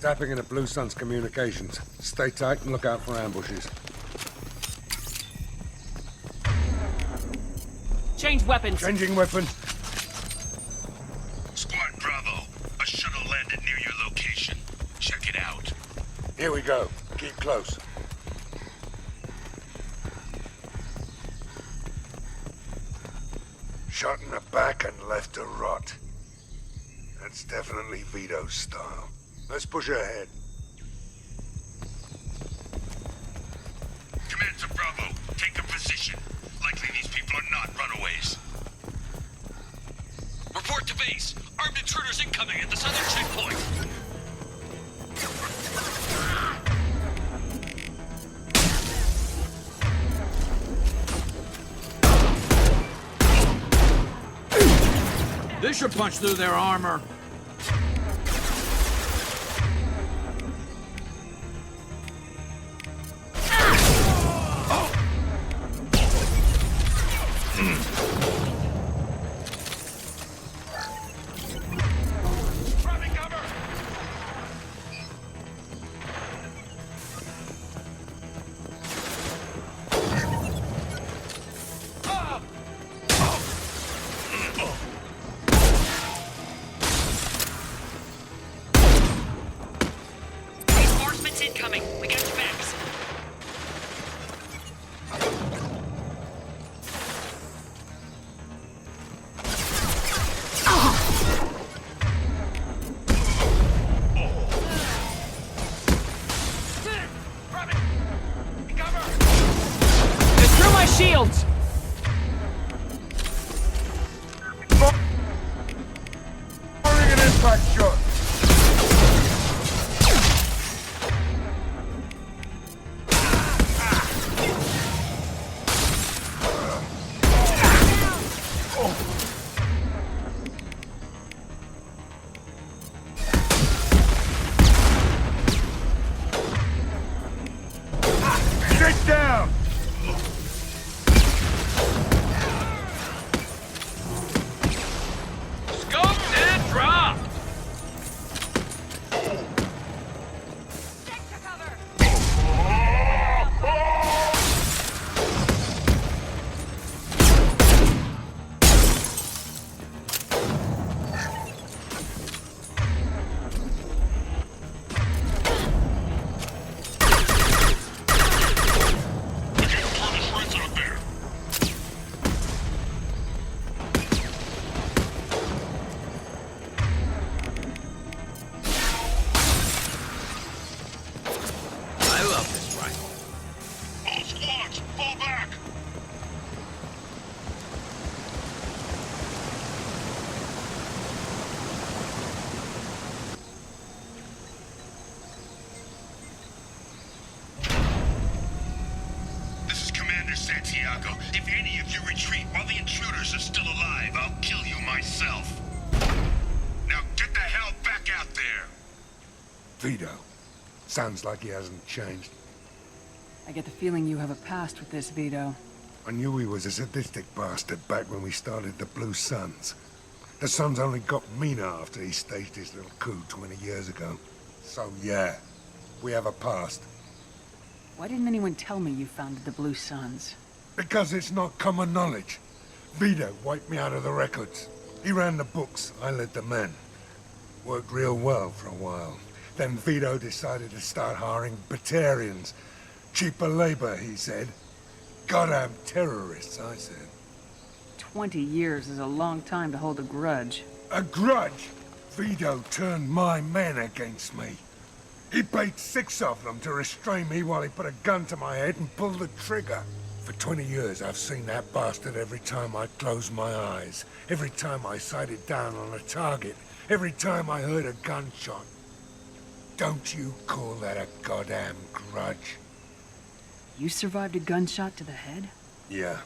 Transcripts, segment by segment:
Tapping into Blue Sun's communications. Stay tight and look out for ambushes. Change weapons. Changing weapon. Squad Bravo, a shuttle landed near your location. Check it out. Here we go. Keep close. Shot in the back and left to rot. That's definitely Vito's style. Let's push ahead. Command to Bravo, take a position. Likely these people are not runaways. Report to base. Armed intruders incoming at the southern checkpoint. This should punch through their armor. Incoming. We got your backs. They threw my shields. Firing an impact shot. Get down! Scoped and dropped. Stick to cover. I love this rifle. All squads, fall back! This is Commander Santiago. If any of you retreat while the intruders are still alive, I'll kill you myself. Now get the hell back out there! Vito. Sounds like he hasn't changed. I get the feeling you have a past with this, Vito. I knew he was a sadistic bastard back when we started the Blue Suns. The Suns only got meaner after he staged his little coup 20 years ago. So yeah, we have a past. Why didn't anyone tell me you founded the Blue Suns? Because it's not common knowledge. Vito wiped me out of the records. He ran the books, I led the men. Worked real well for a while. Then Vito decided to start hiring Batarians. Cheaper labor, he said. Goddamn terrorists, I said. 20 years is a long time to hold a grudge. A grudge? Vito turned my men against me. He paid 6 of them to restrain me while he put a gun to my head and pulled the trigger. For 20 years, I've seen that bastard every time I closed my eyes. Every time I sighted down on a target. Every time I heard a gunshot. Don't you call that a goddamn grudge? You survived a gunshot to the head? Yeah.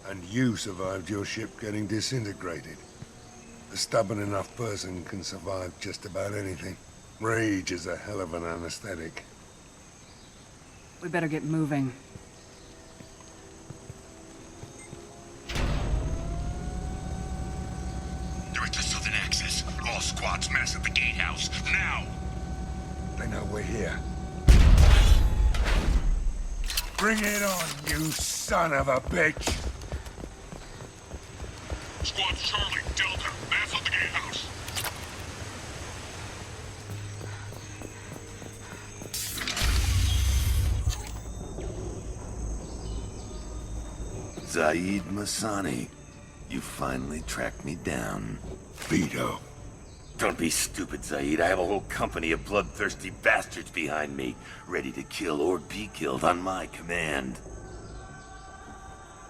And you survived your ship getting disintegrated. A stubborn enough person can survive just about anything. Rage is a hell of an anesthetic. We better get moving. Direct to southern access. All squads mass at the gatehouse, now! They know we're here. Bring it on, you son of a bitch! Squad Charlie, Delta, mass on the gatehouse. Zaeed Masani, you finally tracked me down. Vito. Don't be stupid, Zaeed. I have a whole company of bloodthirsty bastards behind me, ready to kill or be killed on my command.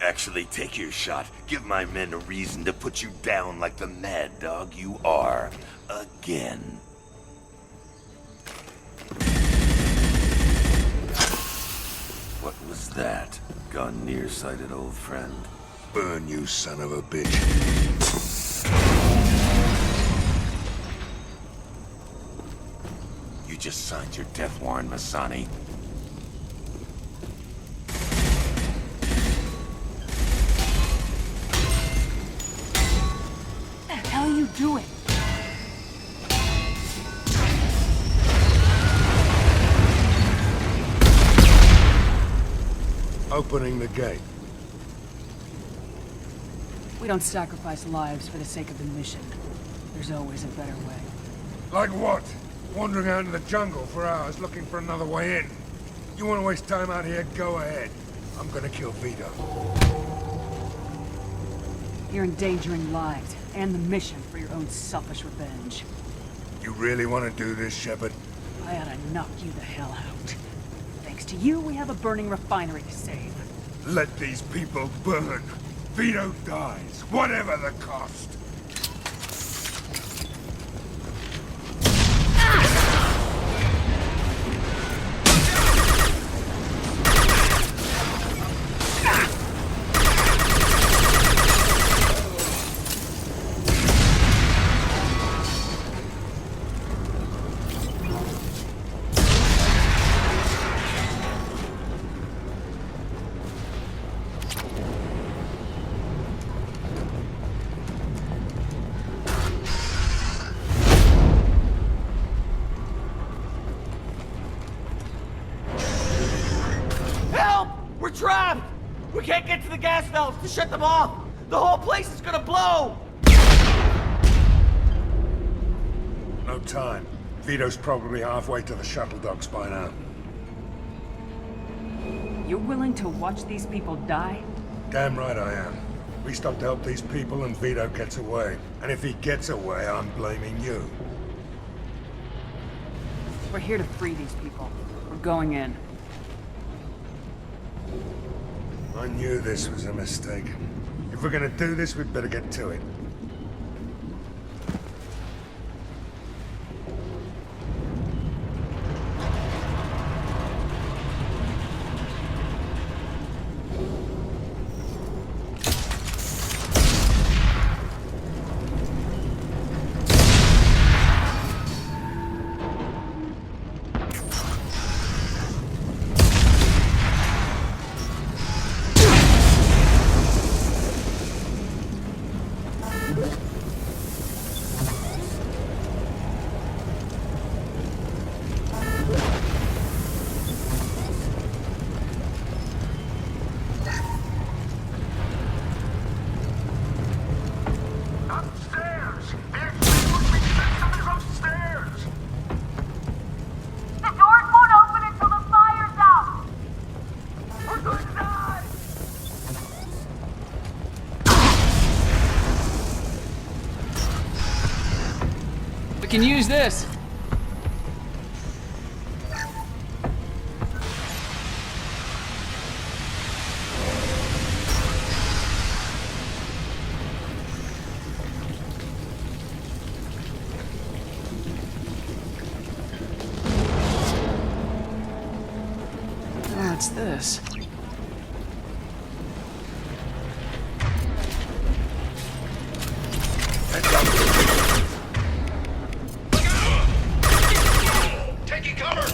Actually, take your shot. Give my men a reason to put you down like the mad dog you are. Again. What was that? Gone nearsighted, old friend. Burn, you son of a bitch. You just signed your death warrant, Masani. What the hell are you doing? Opening the gate. We don't sacrifice lives for the sake of the mission. There's always a better way. Like what? Wandering out in the jungle for hours looking for another way in. You want to waste time out here? Go ahead. I'm gonna kill Vito. You're endangering lives and the mission for your own selfish revenge. You really want to do this, Shepard? I ought to knock you the hell out. Thanks to you, we have a burning refinery to save. Let these people burn. Vito dies, whatever the cost. We're trapped! We can't get to the gas valves to shut them off! The whole place is gonna blow! No time. Vito's probably halfway to the shuttle docks by now. You're willing to watch these people die? Damn right I am. We stop to help these people and Vito gets away. And if he gets away, I'm blaming you. We're here to free these people. We're going in. I knew this was a mistake. If we're gonna do this, we'd better get to it. Can use this. What's this? Taking cover!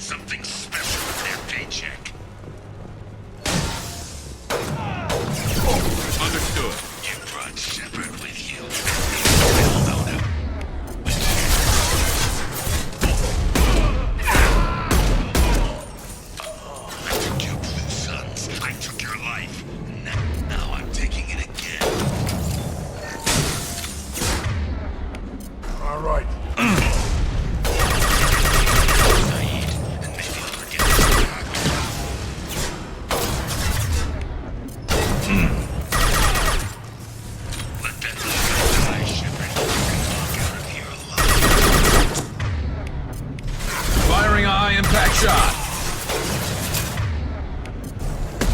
something special with their paycheck. Understood. You brought Shepard with you. Build on him. I took your blue sons. I took your life. Now I'm taking it again. All right. Zaeed, and maybe I'll forget this back. Let that little die, Shepard. You can walk out of here alive. Firing a high-impact shot.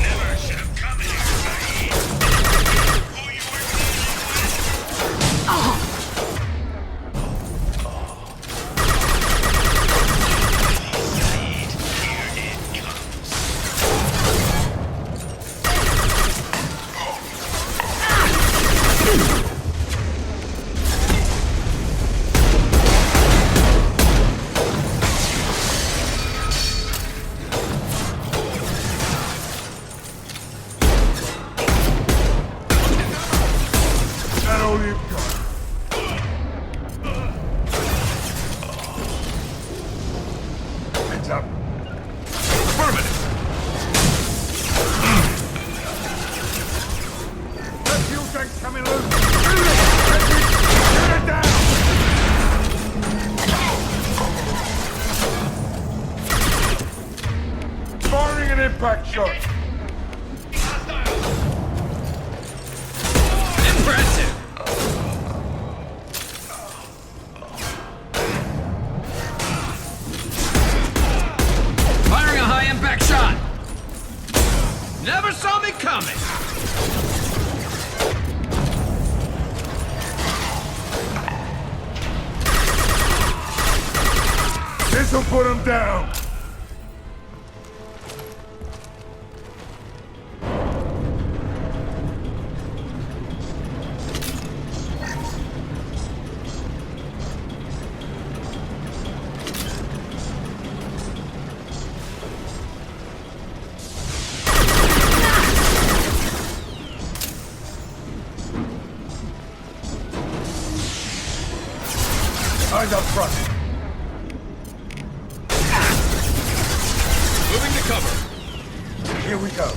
Never should have come here, Zaeed. Who you were dealing with? Zaeed, here it comes. Is that all you've got? Heads up. Affirmative. That fuel tank's coming loose. Shoot it! Shoot it down! Firing an impact shot. Impressive. Firing a high-impact shot. Never saw me coming. This'll put him down. Eyes up front. Moving to cover. Here we go.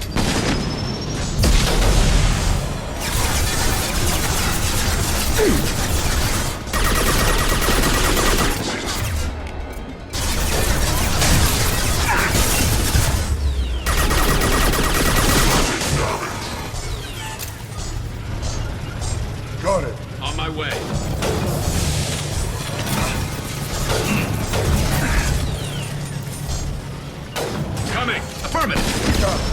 Got it. On my way. Coming. Affirmative. Got it.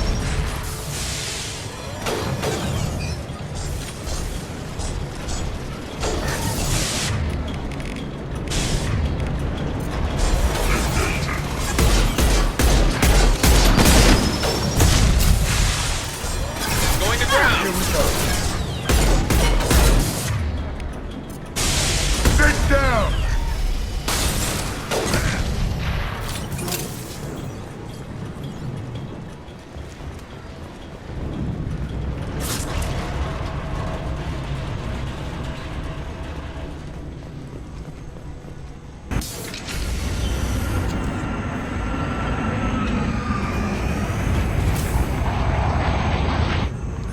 Going to Here ground. we go. Sit down!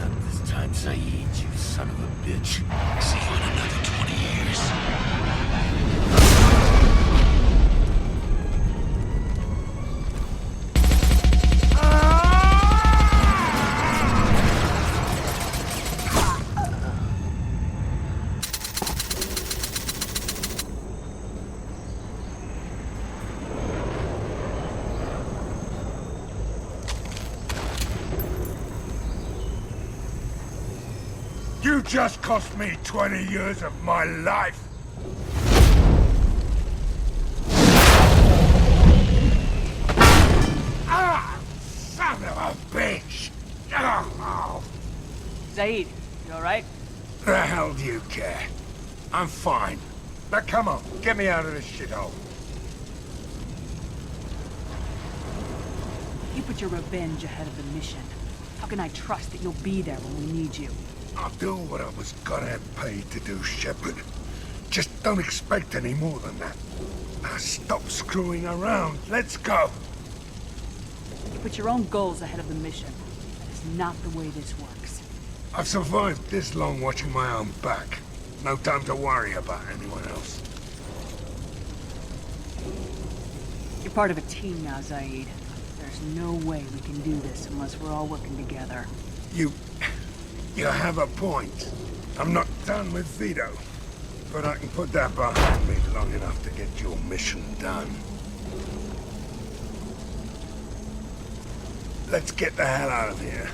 Not this time, Zaeed, you son of a bitch. See you in another 20 years. You just cost me 20 years of my life! Ah! Son of a bitch! Oh, Zaeed, you alright? the hell do you care? I'm fine. Now come on, get me out of this shithole. You put your revenge ahead of the mission. How can I trust that you'll be there when we need you? I'll do what I was goddamn paid to do, Shepard. Just don't expect any more than that. Now stop screwing around. Let's go. You put your own goals ahead of the mission. That is not the way this works. I've survived this long watching my own back. No time to worry about anyone else. You're part of a team now, Zaeed. There's no way we can do this unless we're all working together. You have a point. I'm not done with Vito, but I can put that behind me long enough to get your mission done. Let's get the hell out of here.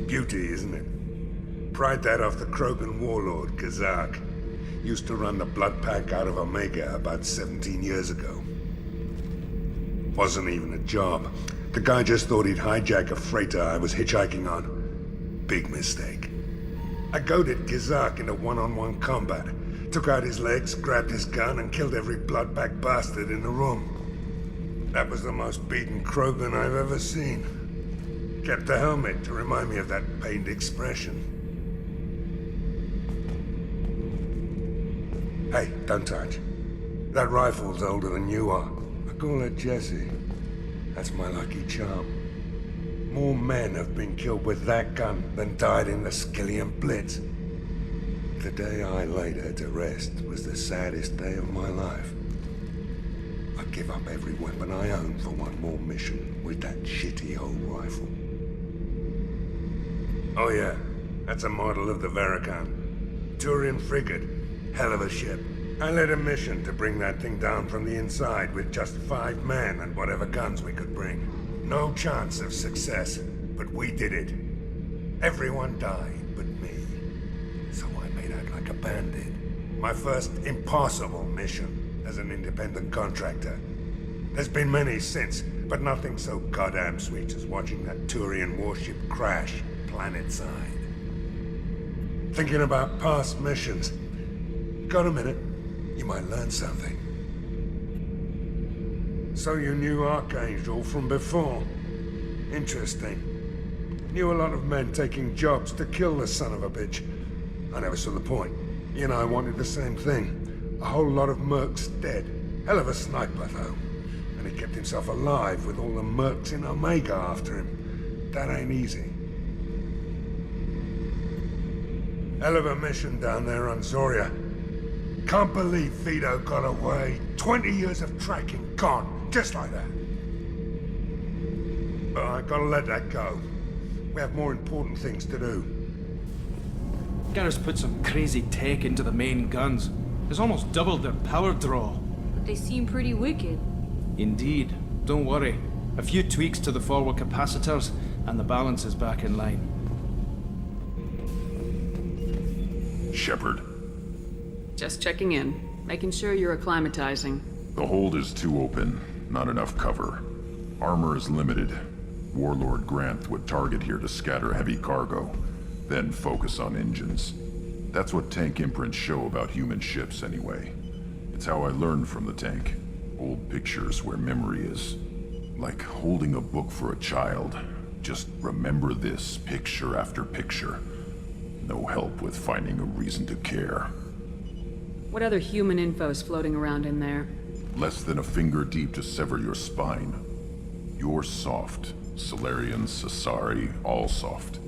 Beauty, isn't it? Pried that off the Krogan warlord, Kazak. Used to run the blood pack out of Omega about 17 years ago. Wasn't even a job. The guy just thought he'd hijack a freighter I was hitchhiking on. Big mistake. I goaded Kazak into one-on-one combat. Took out his legs, grabbed his gun, and killed every blood pack bastard in the room. That was the most beaten Krogan I've ever seen. Kept the helmet to remind me of that pained expression. Hey, don't touch. That rifle's older than you are. I call it Jesse. That's my lucky charm. More men have been killed with that gun than died in the Skillian Blitz. The day I laid her to rest was the saddest day of my life. I'd give up every weapon I own for one more mission with that shitty old rifle. Oh yeah, that's a model of the Veracon. Turian frigate. Hell of a ship. I led a mission to bring that thing down from the inside with just 5 men and whatever guns we could bring. No chance of success, but we did it. Everyone died but me. So I made out like a bandit. My first impossible mission as an independent contractor. There's been many since, but nothing so goddamn sweet as watching that Turian warship crash planet-side. Thinking about past missions. Got a minute? You might learn something. So you knew Archangel from before? Interesting. Knew a lot of men taking jobs to kill the son of a bitch. I never saw the point. You know, I wanted the same thing. A whole lot of mercs dead. Hell of a sniper, though. And he kept himself alive with all the mercs in Omega after him. That ain't easy. Hell of a mission down there on Zoria. Can't believe Vito got away. 20 years of tracking gone, just like that. But I gotta let that go. We have more important things to do. Garrus put some crazy tech into the main guns. It's almost doubled their power draw. But they seem pretty wicked. Indeed. Don't worry. A few tweaks to the forward capacitors, and the balance is back in line. Shepard. Just checking in. Making sure you're acclimatizing. The hold is too open. Not enough cover. Armor is limited. Warlord Grant would target here to scatter heavy cargo, then focus on engines. That's what tank imprints show about human ships anyway. It's how I learned from the tank. Old pictures where memory is. Like holding a book for a child. Just remember this picture after picture. No help with finding a reason to care. What other human info's floating around in there? Less than a finger deep to sever your spine. You're soft. Solarians, Sasari, all soft.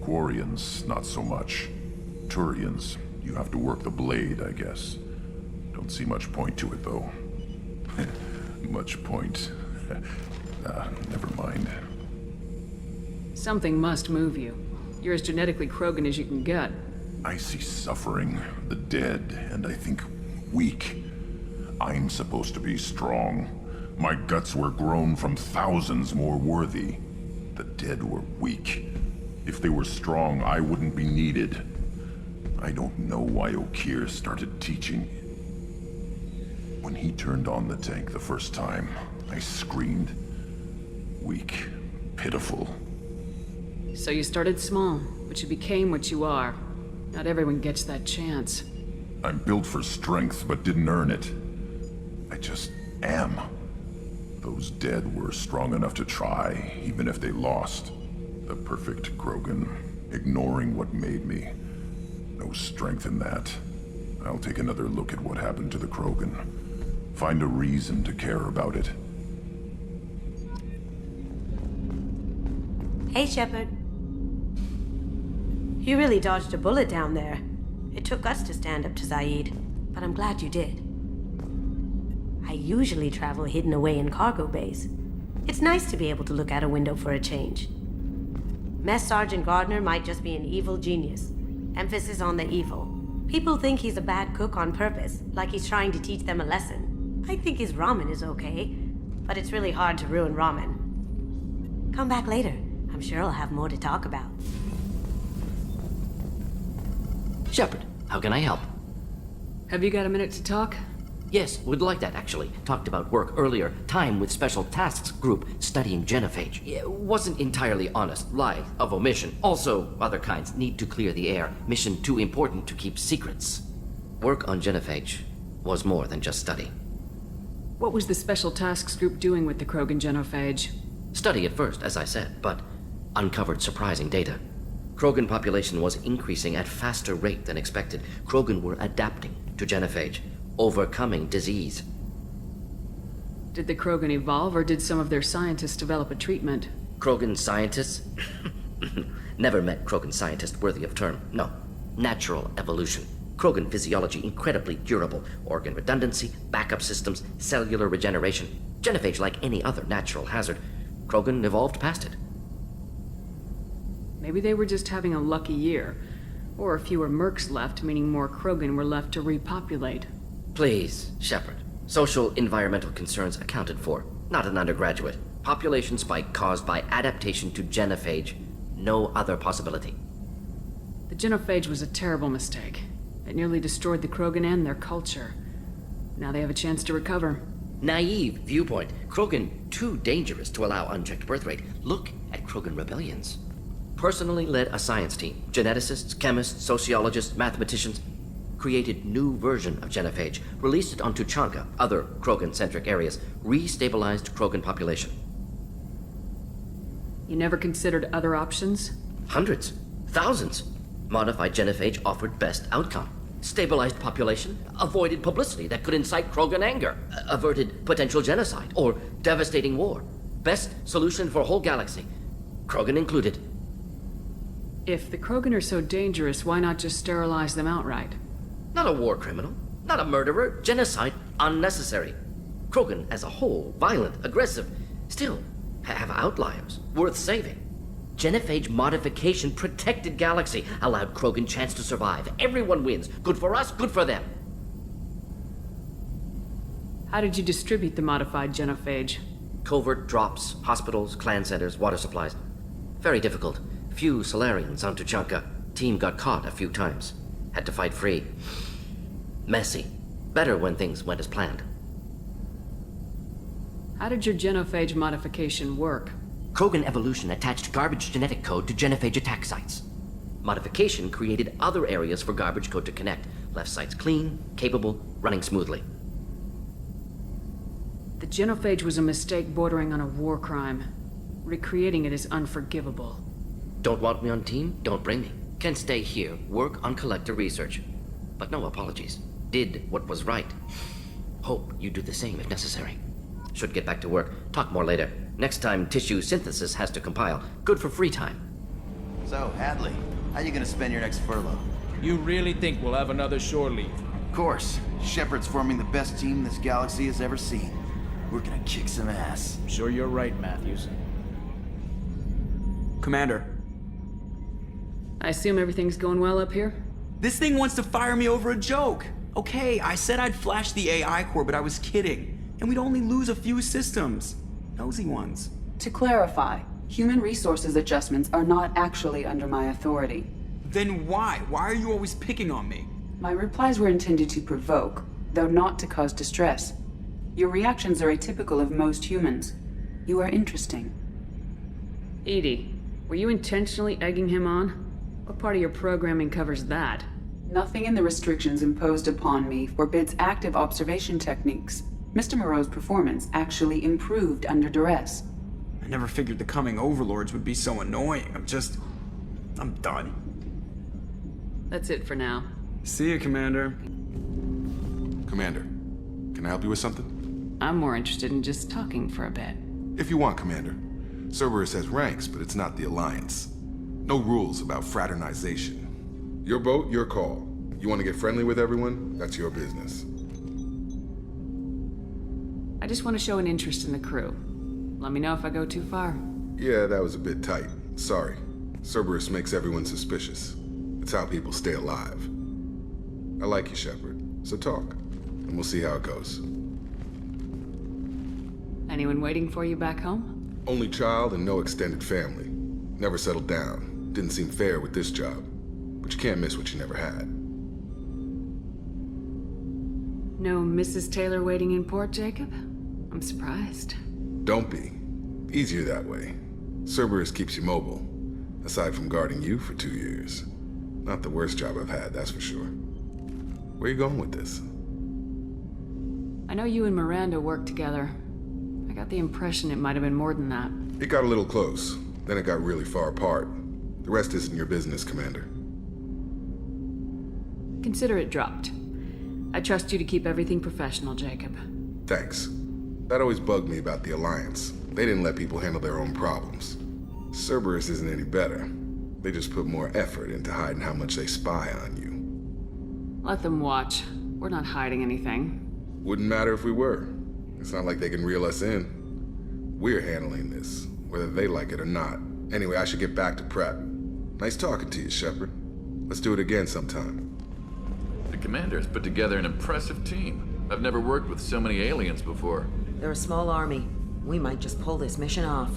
Quarians, not so much. Turians, you have to work the blade, I guess. Don't see much point to it, though. Much point. Never mind. Something must move you. You're as genetically Krogan as you can get. I see suffering, the dead, and I think, weak. I'm supposed to be strong. My guts were grown from thousands more worthy. The dead were weak. If they were strong, I wouldn't be needed. I don't know why Okeer started teaching. When he turned on the tank the first time, I screamed. Weak, pitiful. So you started small, but you became what you are. Not everyone gets that chance. I'm built for strength, but didn't earn it. I just am. Those dead were strong enough to try, even if they lost. The perfect Krogan, ignoring what made me. No strength in that. I'll take another look at what happened to the Krogan. Find a reason to care about it. Hey, Shepard. You really dodged a bullet down there. It took us to stand up to Zaeed, but I'm glad you did. I usually travel hidden away in cargo bays. It's nice to be able to look out a window for a change. Mess Sergeant Gardner might just be an evil genius. Emphasis on the evil. People think he's a bad cook on purpose, like he's trying to teach them a lesson. I think his ramen is okay, but it's really hard to ruin ramen. Come back later. I'm sure I'll have more to talk about. Shepard, how can I help? Have you got a minute to talk? Yes, would like that, actually. Talked about work earlier. Time with Special Tasks Group studying genophage. It wasn't entirely honest. Lie of omission. Also, other kinds need to clear the air. Mission too important to keep secrets. Work on genophage was more than just study. What was the Special Tasks Group doing with the Krogan genophage? Study at first, as I said, but uncovered surprising data. Krogan population was increasing at faster rate than expected. Krogan were adapting to genophage, overcoming disease. Did the Krogan evolve, or did some of their scientists develop a treatment? Krogan scientists? Never met Krogan scientist worthy of term. No. Natural evolution. Krogan physiology incredibly durable. Organ redundancy, backup systems, cellular regeneration. Genophage like any other natural hazard. Krogan evolved past it. Maybe they were just having a lucky year. Or fewer mercs left, meaning more Krogan were left to repopulate. Please, Shepard. Social environmental concerns accounted for. Not an undergraduate. Population spike caused by adaptation to genophage. No other possibility. The genophage was a terrible mistake. It nearly destroyed the Krogan and their culture. Now they have a chance to recover. Naive viewpoint. Krogan too dangerous to allow unchecked birth rate. Look at Krogan rebellions. Personally led a science team. Geneticists, chemists, sociologists, mathematicians. Created new version of genophage. Released it on Tuchanka, other Krogan-centric areas. Restabilized Krogan population. You never considered other options? Hundreds. Thousands. Modified genophage offered best outcome. Stabilized population, avoided publicity that could incite Krogan anger, averted potential genocide or devastating war. Best solution for whole galaxy. Krogan included. If the Krogan are so dangerous, why not just sterilize them outright? Not a war criminal, not a murderer. Genocide unnecessary. Krogan as a whole, violent, aggressive, still have outliers worth saving. Genophage modification protected galaxy, allowed Krogan chance to survive. Everyone wins. Good for us, good for them. How did you distribute the modified genophage? Covert drops, hospitals, clan centers, water supplies. Very difficult. Few Solarians on Tuchanka. Team got caught a few times. Had to fight free. Messy. Better when things went as planned. How did your genophage modification work? Krogan evolution attached garbage genetic code to genophage attack sites. Modification created other areas for garbage code to connect. Left sites clean, capable, running smoothly. The genophage was a mistake bordering on a war crime. Recreating it is unforgivable. Don't want me on team? Don't bring me. Can stay here, work on collector research. But no apologies. Did what was right. Hope you do the same if necessary. Should get back to work. Talk more later. Next time tissue synthesis has to compile. Good for free time. So, Hadley, how you gonna spend your next furlough? You really think we'll have another shore leave? Of course. Shepard's forming the best team this galaxy has ever seen. We're gonna kick some ass. I'm sure you're right, Matthews. Commander. I assume everything's going well up here? This thing wants to fire me over a joke. Okay, I said I'd flash the AI core, but I was kidding. And we'd only lose a few systems. Nosy ones. To clarify, human resources adjustments are not actually under my authority. Then why? Why are you always picking on me? My replies were intended to provoke, though not to cause distress. Your reactions are atypical of most humans. You are interesting. Edie, were you intentionally egging him on? What part of your programming covers that? Nothing in the restrictions imposed upon me forbids active observation techniques. Mr. Moreau's performance actually improved under duress. I never figured the coming overlords would be so annoying. I'm done. That's it for now. See you, Commander. Commander, can I help you with something? I'm more interested in just talking for a bit. If you want, Commander. Cerberus has ranks, but it's not the Alliance. No rules about fraternization. Your boat, your call. You want to get friendly with everyone? That's your business. I just want to show an interest in the crew. Let me know if I go too far. Yeah, that was a bit tight. Sorry. Cerberus makes everyone suspicious. It's how people stay alive. I like you, Shepard. So talk, and we'll see how it goes. Anyone waiting for you back home? Only child and no extended family. Never settled down. Didn't seem fair with this job. But you can't miss what you never had. No Mrs. Taylor waiting in port, Jacob? I'm surprised. Don't be. Easier that way. Cerberus keeps you mobile. Aside from guarding you for 2 years. Not the worst job I've had, that's for sure. Where are you going with this? I know you and Miranda worked together. I got the impression it might have been more than that. It got a little close. Then it got really far apart. The rest isn't your business, Commander. Consider it dropped. I trust you to keep everything professional, Jacob. Thanks. That always bugged me about the Alliance. They didn't let people handle their own problems. Cerberus isn't any better. They just put more effort into hiding how much they spy on you. Let them watch. We're not hiding anything. Wouldn't matter if we were. It's not like they can reel us in. We're handling this, whether they like it or not. Anyway, I should get back to prep. Nice talking to you, Shepard. Let's do it again sometime. The Commander's put together an impressive team. I've never worked with so many aliens before. They're a small army. We might just pull this mission off.